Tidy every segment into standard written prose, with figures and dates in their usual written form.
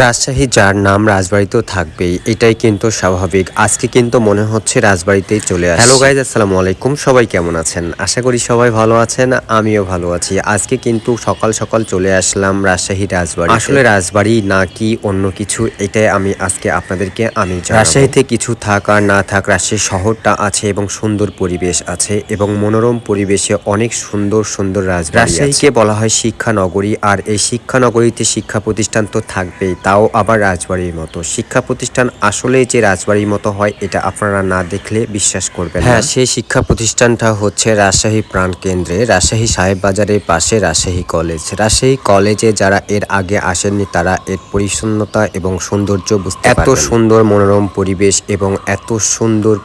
রাজশাহী যার নাম রাজবাড়িতেও থাকবেই, এটাই কিন্তু স্বাভাবিক। আজকে কিন্তু মনে হচ্ছে রাজবাড়িতেই চলে আসি। হ্যালো গাইজ, আসসালামু আলাইকুম। সবাই কেমন আছেন? আশা করি সবাই ভালো আছেন, আমিও ভালো আছি। আজকে কিন্তু সকাল সকাল চলে আসলাম রাজশাহী রাজবাড়ি। আসলে রাজবাড়ি নাকি অন্য কিছু, এটাই আমি আজকে আপনাদেরকে জানাবো। রাজশাহীতে কিছু থাক আর না থাক, রাজশাহী শহরটা আছে এবং সুন্দর পরিবেশ আছে এবং মনোরম পরিবেশে অনেক সুন্দর সুন্দর রাজবাড়ি আছে। রাজশাহীকে বলা হয় শিক্ষা নগরী, আর এই শিক্ষা নগরীতে শিক্ষা প্রতিষ্ঠান তো থাকবেই, তাও আবার রাজবাড়ির মতো। শিক্ষা প্রতিষ্ঠান আসলে যে রাজবাড়ির মতো হয়, এটা আপনারা না দেখলে বিশ্বাস করবেন না। হ্যাঁ, সেই শিক্ষা প্রতিষ্ঠানটা হচ্ছে রাজশাহী প্রাণকেন্দ্রে, রাজশাহী সাহেব বাজারের পাশে রাজশাহী কলেজ। রাজশাহী কলেজে যারা এর আগে আসেননি, তারা এর পরিচ্ছন্নতা এবং সৌন্দর্য বুঝতে পারবেন। এত সুন্দর মনোরম পরিবেশ এবং এত সুন্দর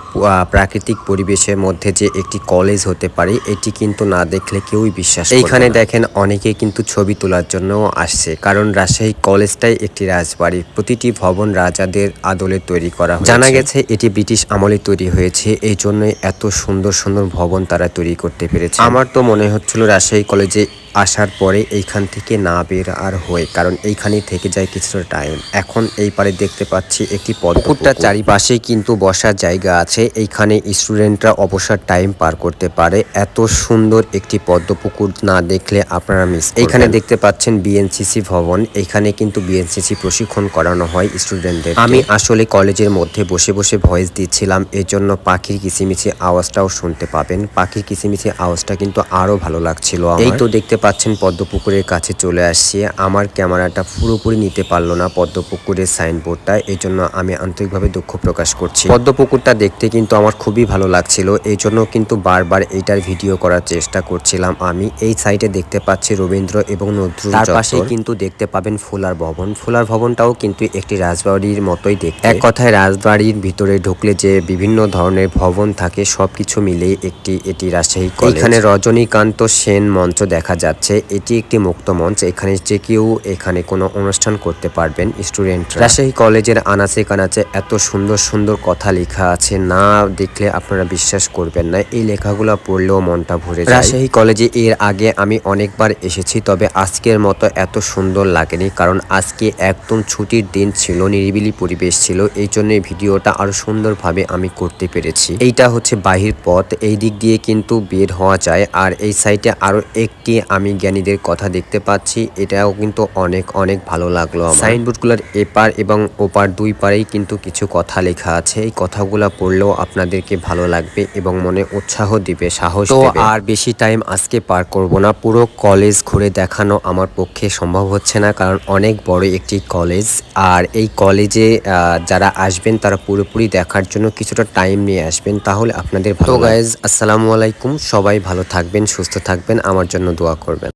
প্রাকৃতিক পরিবেশের মধ্যে যে একটি কলেজ হতে পারে, এটি কিন্তু না দেখলে কেউই বিশ্বাস করবে না। এইখানে দেখেন, অনেকেই কিন্তু ছবি তোলার জন্য আসছে, কারণ রাজশাহী কলেজটাই একটি রাজবাড়ি। প্রতিটি ভবন রাজাদের আদলে তৈরি করা হয়েছে। জানা গেছে এটি ব্রিটিশ আমলে তৈরি হয়েছে, এই জন্যই এত সুন্দর সুন্দর ভবন তারা তৈরি করতে পেরেছে। আমার তো মনে হচ্ছিল রাজশাহী কলেজে আসার পরে এইখান থেকে না বের আর হয়ে, কারণ এইখানেই থেকে যায় কিছুটা টাইম। এখন এই পারে দেখতে পাচ্ছি একটি পুকুরটার চারিপাশে কিন্তু বসার জায়গা আছে, এইখানে স্টুডেন্টরা অবসর টাইম পার করতে পারে। এত সুন্দর একটি পদ্মপুকুর না দেখলে আপনারা মিস করবেন। এইখানে দেখতে পাচ্ছেন বিএনসিসি ভবন, এইখানে কিন্তু বিএনসিসি প্রশিক্ষণ করানো হয় স্টুডেন্টদের। আমি আসলে কলেজের মধ্যে বসে বসে ভয়েস দিচ্ছিলাম, এজন্য পাখির কিচিমিচি আওয়াজটাও শুনতে পাবেন। পাখির কিচিমিচি আওয়াজটা কিন্তু আরো ভালো লাগছিল আমার। এই তো দেখতে পাচ্ছেন পদ্মপুকুরের কাছে চলে আসছি। আমার ক্যামেরাটা পুরোপুরি নিতে পারলো না পদ্মপুকুরের সাইনবোর্ডটা, এই জন্য আমি আন্তরিকভাবে দুঃখ প্রকাশ করছি। পদ্মপুকুরটা দেখতে কিন্তু আমার খুবই ভালো লাগছিল, এই জন্য কিন্তু বারবার এইটার ভিডিও করার চেষ্টা করছিলাম আমি। এই সাইডে দেখতে পাচ্ছি রবীন্দ্র এবং নজরুল, তার পাশে কিন্তু দেখতে পাবেন ফুলার ভবন। ফুলার ভবনটাও কিন্তু একটি রাজবাড়ির মতোই দেখতে। এক কথায় রাজবাড়ির ভিতরে ঢুকলে যে বিভিন্ন ধরনের ভবন থাকে, সবকিছু মিলেই এটি রাজশাহী কলেজ। এখানে রজনীকান্ত সেন মঞ্চ দেখা যাচ্ছে, এটি একটি মুক্ত মঞ্চ, এখানে যে কেউ এখানে কোনো অনুষ্ঠান করতে পারবেন স্টুডেন্ট। রাজশাহী কলেজের আনাচে কানাচে এত সুন্দর সুন্দর কথা লেখা আছে, না দেখলে আপনারা বিশ্বাস করবেন না। এই লেখাগুলো পড়লেও মনটা ভরে যায়। রাজশাহী কলেজে এর আগে আমি অনেকবার এসেছি, তবে আজকের মতো এত সুন্দর লাগেনি, কারণ আজকে একদম ছুটির দিন ছিল, নিরিবিলি পরিবেশ ছিল, এই জন্য ভিডিওটা আরো সুন্দরভাবে আমি করতে পেরেছি। এইটা হচ্ছে বাহির পথ, এই দিক দিয়ে কিন্তু বের হওয়া যায়। আর এই সাইডে আরো একটি আমি জ্ঞানীদের কথা দেখতে পাচ্ছি, এটাও কিন্তু অনেক অনেক ভালো লাগলো আমার। সাইনবোর্ডগুলোর এপার এবং ওপার দুই পারেই কিন্তু কিছু কথা লেখা আছে, এই কথাগুলো পড়লেও আপনাদেরকে ভালো লাগবে এবং মনে উৎসাহ দিবে, সাহস দেবে। আর বেশি টাইম আজকে পার করব না, পুরো কলেজ ঘুরে দেখানো আমার পক্ষে সম্ভব হচ্ছে না, কারণ অনেক বড় একটি কলেজ। আর এই কলেজে যারা আসবেন তারা পুরোপুরি দেখার জন্য কিছুটা টাইম নিয়ে আসবেন, তাহলে আপনাদের ভালো। তো গাইজ, আসসালামু আলাইকুম। সবাই ভালো থাকবেন, সুস্থ থাকবেন, আমার জন্য দোয়া করবেন।